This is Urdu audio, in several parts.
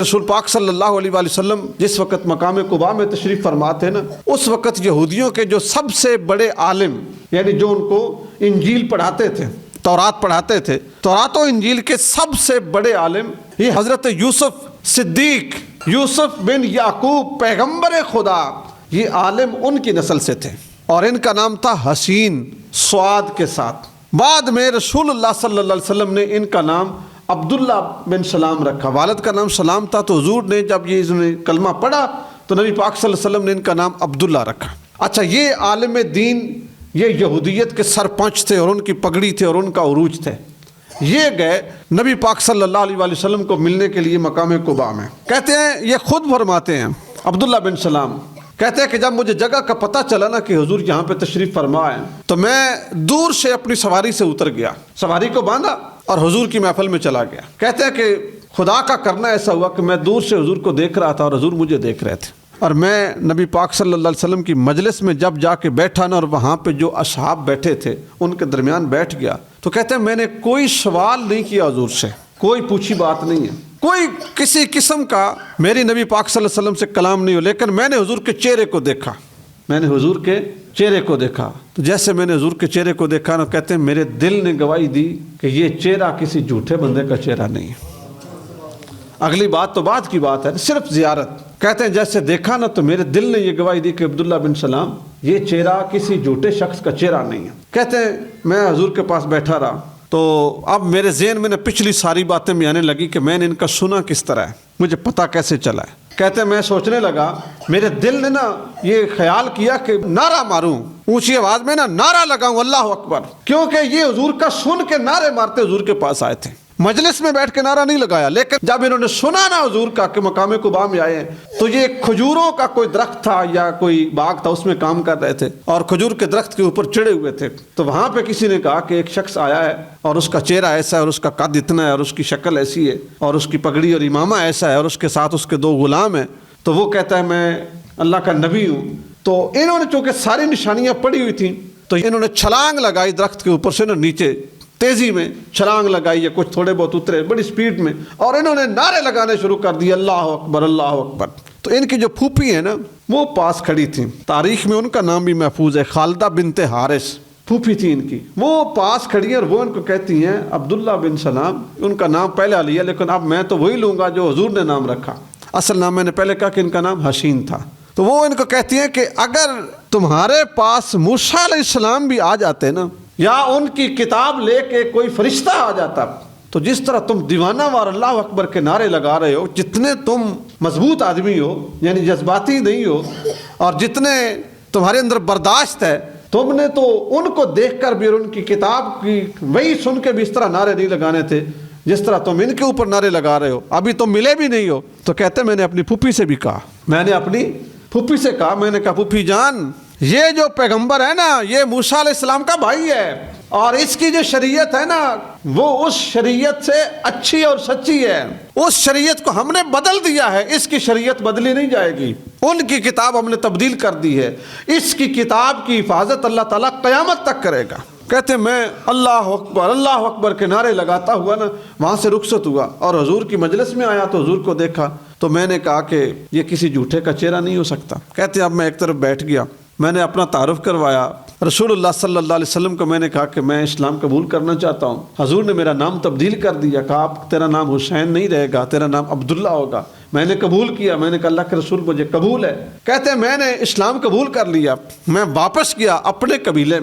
رسول پاک صلی اللہ علیہ وآلہ وسلم جس وقت مقام قباء میں تشریف فرما تھے نا، اس وقت یہودیوں کے جو سب سے بڑے عالم، یعنی جو ان کو انجیل پڑھاتے تھے، تورات پڑھاتے تھے، تورات و انجیل کے سب سے بڑے عالم یہ حضرت یوسف صدیق، یوسف بن یعقوب پیغمبر خدا، یہ عالم ان کی نسل سے تھے، اور ان کا نام تھا حسین سواد کے ساتھ۔ بعد میں رسول اللہ صلی اللہ علیہ وسلم نے ان کا نام عبداللہ بن سلام رکھا۔ والد کا نام سلام تھا، تو حضور نے جب یہ انہوں نے کلمہ پڑھا تو نبی پاک صلی اللہ علیہ وسلم نے ان کا نام عبداللہ رکھا۔ اچھا، یہ عالم دین، یہ یہودیت کے سرپنچ تھے، اور ان کی پگڑی تھے اور ان کا عروج تھے۔ یہ گئے نبی پاک صلی اللہ علیہ وآلہ وسلم کو ملنے کے لیے مقام قباء میں۔ کہتے ہیں، یہ خود فرماتے ہیں عبداللہ بن سلام، کہتے ہیں کہ جب مجھے جگہ کا پتہ چلا نا کہ حضور یہاں پہ تشریف فرما ہے، تو میں دور سے اپنی سواری سے اتر گیا، سواری کو باندھا اور حضور کی محفل میں چلا گیا۔ کہتے ہیں کہ خدا کا کرنا ایسا ہوا کہ میں دور سے حضور کو دیکھ رہا تھا اور حضور مجھے دیکھ رہے تھے، اور میں نبی پاک صلی اللہ علیہ وسلم کی مجلس میں جب جا کے بیٹھا نا، اور وہاں پہ جو اصحاب بیٹھے تھے ان کے درمیان بیٹھ گیا، تو کہتے ہیں میں نے کوئی سوال نہیں کیا حضور سے، کوئی پوچھی بات نہیں ہے، کوئی کسی قسم کا میری نبی پاک صلی اللہ علیہ وسلم سے کلام نہیں ہو، لیکن میں نے حضور کے چہرے کو دیکھا، میں نے حضور کے چہرے کو دیکھا۔ تو جیسے میں نے حضور کے چہرے کو دیکھا نا، کہتے ہیں میرے دل نے گواہی دی کہ یہ چہرہ کسی جھوٹے بندے کا چہرہ نہیں ہے۔ اگلی بات تو بعد کی بات ہے، صرف زیارت۔ کہتے ہیں جیسے دیکھا نا تو میرے دل نے یہ گواہی دی کہ عبداللہ بن سلام، یہ چہرہ کسی جھوٹے شخص کا چہرہ نہیں ہے۔ کہتے ہیں میں حضور کے پاس بیٹھا رہا، تو اب میرے ذہن میں نے پچھلی ساری باتیں میں آنے لگی کہ میں نے ان کا سنا کس طرح ہے، مجھے پتہ کیسے چلا ہے۔ کہتے ہیں میں سوچنے لگا، میرے دل نے نا یہ خیال کیا کہ نعرہ ماروں، اونچی آواز میں نا نعرہ لگاؤں اللہ اکبر، کیونکہ یہ حضور کا سن کے نعرے مارتے حضور کے پاس آئے تھے۔ مجلس میں بیٹھ کے نعرہ نہیں لگایا، لیکن جب انہوں نے سنا نا حضور کا کہ مقام قباء میں آئے ہیں، تو یہ کھجوروں کا کوئی درخت تھا یا کوئی باغ تھا، اس میں کام کر رہے تھے اور کھجور کے درخت کے اوپر چڑھے ہوئے تھے۔ تو وہاں پہ کسی نے کہا کہ ایک شخص آیا ہے اور اس کا چہرہ ایسا ہے اور اس کا قد اتنا ہے اور اس کی شکل ایسی ہے اور اس کی پگڑی اور امامہ ایسا ہے اور اس کے ساتھ اس کے 2 غلام ہیں، تو وہ کہتا ہے میں اللہ کا نبی ہوں۔ تو انہوں نے چونکہ ساری نشانیاں پڑھی ہوئی تھیں، تو انہوں نے چھلانگ لگائی درخت کے اوپر سے نا نیچے، تیزی میں چھلانگ لگائی ہے، کچھ تھوڑے بہت اترے بڑی سپیڈ میں، اور انہوں نے نعرے لگانے شروع کر دیے اللہ اکبر اللہ اکبر۔ تو ان کی جو پھوپھی ہیں نا وہ پاس کھڑی تھیں، تاریخ میں ان کا نام بھی محفوظ ہے، خالدہ بنت حارث پھوپھی تھی ان کی، وہ پاس کھڑی ہیں اور وہ ان کو کہتی ہیں عبداللہ بن سلام۔ ان کا نام پہلے لیا، لیکن اب میں تو وہی لوں گا جو حضور نے نام رکھا، اصل نام میں نے پہلے کہا کہ ان کا نام حسین تھا۔ تو وہ ان کو کہتی ہیں کہ اگر تمہارے پاس موسیٰ علیہ السلام بھی آ جاتے نا، یا ان کی کتاب لے کے کوئی فرشتہ آ جاتا، تو جس طرح تم دیوانہ وار اللہ اکبر کے نعرے لگا رہے ہو، جتنے تم مضبوط آدمی ہو، یعنی جذباتی نہیں ہو، اور جتنے تمہارے اندر برداشت ہے، تم نے تو ان کو دیکھ کر بھی اور ان کی کتاب کی وہی سن کے بھی اس طرح نعرے نہیں لگانے تھے جس طرح تم ان کے اوپر نعرے لگا رہے ہو، ابھی تم ملے بھی نہیں ہو۔ تو کہتے میں نے اپنی پھوپھی سے بھی کہا، میں نے اپنی پھوپھی سے کہا، میں نے کہا پھوپھی جان، یہ جو پیغمبر ہے نا یہ موسیٰ علیہ السلام کا بھائی ہے، اور اس کی جو شریعت ہے نا وہ اس شریعت سے اچھی اور سچی ہے، اس شریعت کو ہم نے بدل دیا ہے، اس کی شریعت بدلی نہیں جائے گی، ان کی کتاب ہم نے تبدیل کر دی ہے، اس کی کتاب کی حفاظت اللہ تعالیٰ قیامت تک کرے گا۔ کہتے ہیں میں اللہ اکبر کے نعرے لگاتا ہوا نا وہاں سے رخصت ہوا اور حضور کی مجلس میں آیا تو حضور کو دیکھا، تو میں نے کہا کہ یہ کسی جھوٹے کا چہرہ نہیں ہو سکتا۔ کہتے ہیں اب میں ایک طرف بیٹھ گیا، میں نے اپنا تعارف کروایا رسول اللہ صلی اللہ علیہ وسلم کو، میں نے کہا کہ میں اسلام قبول کرنا چاہتا ہوں۔ حضور نے میرا نام تبدیل کر دیا، کہا اب تیرا نام حسین نہیں رہے گا، تیرا نام عبداللہ ہوگا۔ میں نے قبول کیا، میں نے کہا اللہ کے رسول مجھے قبول ہے۔ کہتے ہیں میں نے اسلام قبول کر لیا، میں واپس گیا اپنے قبیلے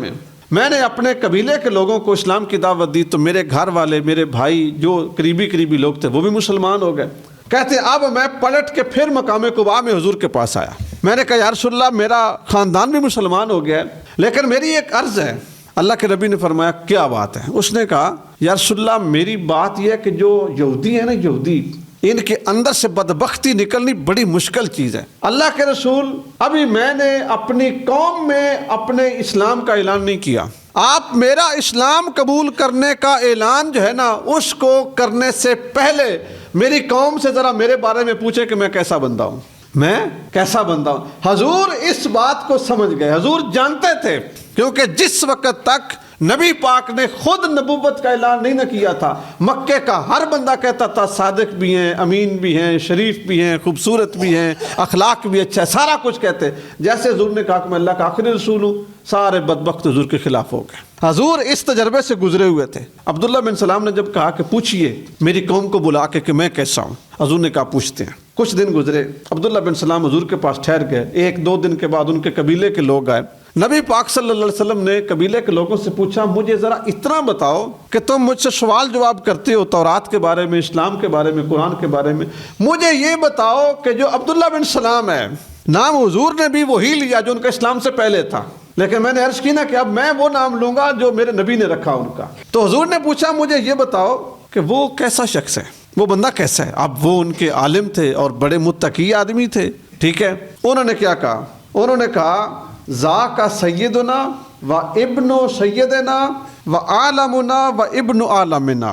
میں نے اپنے قبیلے کے لوگوں کو اسلام کی دعوت دی، تو میرے گھر والے، میرے بھائی جو قریبی لوگ تھے وہ بھی مسلمان ہو گئے۔ کہتے ہیں اب میں پلٹ کے پھر مقام قباء میں حضور کے پاس آیا، میں نے کہا یا رسول اللہ میرا خاندان بھی مسلمان ہو گیا ہے، لیکن میری ایک عرض ہے۔ اللہ کے نبی نے فرمایا کیا بات ہے؟ اس نے کہا یا رسول اللہ میری بات یہ ہے کہ جو یہودی ہے نا، یہودی، ان کے اندر سے بدبختی نکلنی بڑی مشکل چیز ہے۔ اللہ کے رسول ابھی میں نے اپنی قوم میں اپنے اسلام کا اعلان نہیں کیا، آپ میرا اسلام قبول کرنے کا اعلان جو ہے نا اس کو کرنے سے پہلے میری قوم سے ذرا میرے بارے میں پوچھے کہ میں کیسا بندہ ہوں، میں کیسا بندہ ہوں۔ حضور اس بات کو سمجھ گئے، حضور جانتے تھے، کیونکہ جس وقت تک نبی پاک نے خود نبوت کا اعلان نہیں نہ کیا تھا، مکے کا ہر بندہ کہتا تھا صادق بھی ہیں، امین بھی ہیں، شریف بھی ہیں، خوبصورت بھی ہیں، اخلاق بھی اچھا ہے، سارا کچھ کہتے. جیسے حضور نے کہا کہ میں اللہ کا آخری رسول ہوں، سارے بدبخت حضور کے خلاف ہو گئے. حضور اس تجربے سے گزرے ہوئے تھے. عبداللہ بن سلام نے جب کہا کہ پوچھئے میری قوم کو بلا کے کہ میں کیسا ہوں، حضور نے کہا پوچھتے ہیں. کچھ دن گزرے، عبداللہ بن سلام حضور کے پاس ٹھہر گئے. ایک دو دن کے بعد ان کے قبیلے کے لوگ آئے. نبی پاک صلی اللہ علیہ وسلم نے قبیلے کے لوگوں سے پوچھا مجھے ذرا اتنا بتاؤ کہ تم مجھ سے سوال جواب کرتے ہو تورات کے بارے میں، اسلام کے بارے میں، قرآن کے بارے میں، مجھے یہ بتاؤ کہ جو عبداللہ بن سلام ہے، نام حضور نے بھی وہی لیا جو ان کا اسلام سے پہلے تھا، لیکن میں نے عرض کی نا کہ اب میں وہ نام لوں گا جو میرے نبی نے رکھا ان کا. تو حضور نے پوچھا مجھے یہ بتاؤ کہ وہ کیسا شخص ہے، وہ بندہ کیسا ہے. اب وہ ان کے عالم تھے اور بڑے متقی آدمی تھے. ٹھیک ہے، انہوں نے کیا کہا؟ انہوں نے کہا ذاک سیدنا و ابن سیدنا و عالمنا و ابن عالمنا،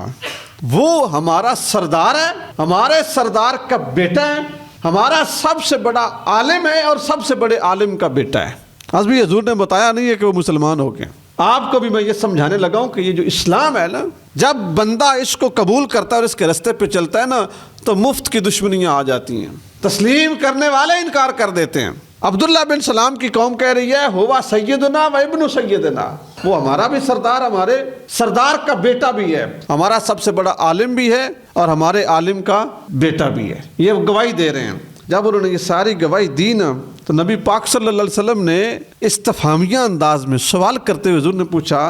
وہ ہمارا سردار ہے، ہمارے سردار کا بیٹا ہے، ہمارا سب سے بڑا عالم ہے اور سب سے بڑے عالم کا بیٹا ہے. آج بھی حضور نے بتایا نہیں ہے کہ وہ مسلمان ہو گئے. آپ کو بھی میں یہ سمجھانے لگا ہوں کہ یہ جو اسلام ہے نا، جب بندہ اس کو قبول کرتا ہے اور اس کے راستے پہ چلتا ہے نا تو مفت کی دشمنیاں آ جاتی ہیں. تسلیم کرنے والے انکار کر دیتے ہیں. عبداللہ بن سلام کی قوم کہہ رہی ہے ہوا سیدنا و ابن سیدنا، وہ ہمارا بھی سردار، ہمارے سردار کا بیٹا بھی ہے، ہمارا سب سے بڑا عالم بھی ہے اور ہمارے عالم کا بیٹا بھی ہے. یہ گواہی دے رہے ہیں. جب انہوں نے یہ ساری گواہی دی نا تو نبی پاک صلی اللہ علیہ وسلم نے استفہامیہ انداز میں سوال کرتے ہوئے حضور نے پوچھا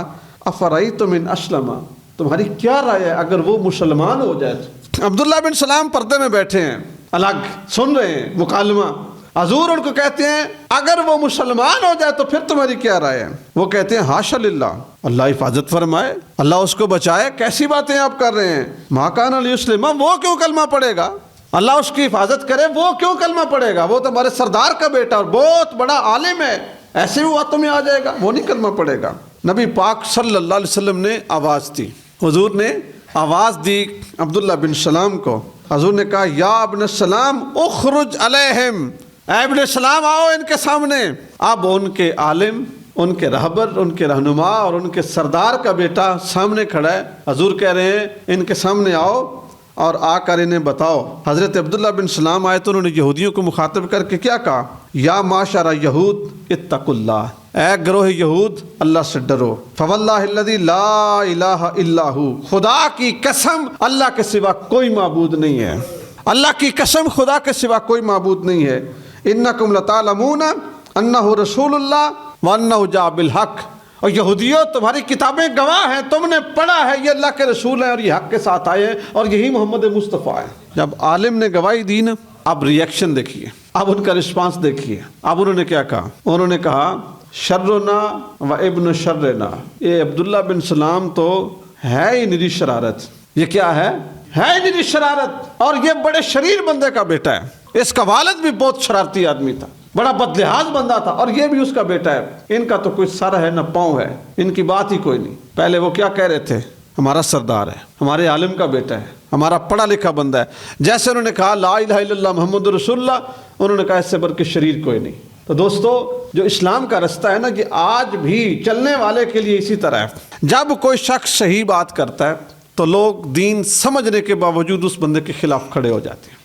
افرأیتم ان اسلم، تمہاری کیا رائے ہے اگر وہ مسلمان ہو جائے؟ عبداللہ بن سلام پردے میں بیٹھے ہیں، الگ سن رہے ہیں مکالمہ. حضور ان کو کہتے ہیں اگر وہ مسلمان ہو جائے تو پھر تمہاری کیا رائے ہے؟ وہ کہتے ہیں حاشا للہ، اللہ حفاظت فرمائے، اللہ اس کو بچائے. کیسی باتیں آپ کر رہے ہیں؟ ما کان لیسلم، وہ کیوں کلمہ پڑھے گا؟ اللہ اس کی حفاظت کرے، وہ کیوں کلمہ پڑھے گا؟ وہ تو ہمارے سردار کا بیٹا اور بہت بڑا عالم ہے، ایسے بھی باتوں میں آ جائے گا، وہ نہیں کلمہ پڑھے گا. نبی پاک صلی اللہ علیہ وسلم نے آواز دی، حضور نے آواز دی عبداللہ بن سلام کو. حضور نے کہا یا ابن سلام اخرج علیہم، اے ابن سلام آؤ ان کے سامنے. اب ان کے عالم، ان کے رہبر، ان کے رہنما اور ان کے سردار کا بیٹا سامنے کھڑا ہے. حضور کہہ رہے ہیں ان کے سامنے آؤ اور آ کر انہیں بتاؤ. حضرت عبداللہ بن سلام آئے تو انہوں نے یہودیوں کو مخاطب کر کے کیا کہا؟ یا معاشر یہود اتقوا اللہ، اے گروہ یہود اللہ سے ڈرو. فواللہ الذی لا الہ الا ہو، خدا کی قسم اللہ کے سوا کوئی معبود نہیں ہے، اللہ کی قسم خدا کے سوا کوئی معبود نہیں ہے. انکم لتعلمون انہ رسول اللہ وانہ جاء بالحق، اور یہودیوں تمہاری کتابیں گواہ ہیں، تم نے پڑھا ہے یہ اللہ کے رسول ہیں اور یہ حق کے ساتھ آئے ہیں اور یہی محمد مصطفیٰ ہے. جب عالم نے گواہی دی نا، اب ریئیکشن دیکھیے، اب ان کا رسپانس دیکھیے. اب انہوں نے کیا کہا؟ انہوں نے کہا شرنا و ابن شرنا، یہ عبداللہ بن سلام تو ہے ہی نری شرارت. یہ کیا ہے نری شرارت، اور یہ بڑے شریر بندے کا بیٹا ہے. اس کا والد بھی بہت شرارتی آدمی تھا، بڑا بدلحاظ بندہ تھا، اور یہ بھی اس کا بیٹا ہے. ان کا تو کوئی سر ہے نہ پاؤں ہے، ان کی بات ہی کوئی نہیں. پہلے وہ کیا کہہ رہے تھے؟ ہمارا سردار ہے، ہمارے عالم کا بیٹا ہے، ہمارا پڑھا لکھا بندہ ہے. جیسے انہوں نے کہا لا الہ الا اللہ محمد رسول اللہ، انہوں نے کہا اس سے بڑھ کے شریر کوئی نہیں. تو دوستو جو اسلام کا رستہ ہے نا، یہ آج بھی چلنے والے کے لیے اسی طرح ہے. جب کوئی شخص صحیح بات کرتا ہے تو لوگ دین سمجھنے کے باوجود اس بندے کے خلاف کھڑے ہو جاتے ہیں.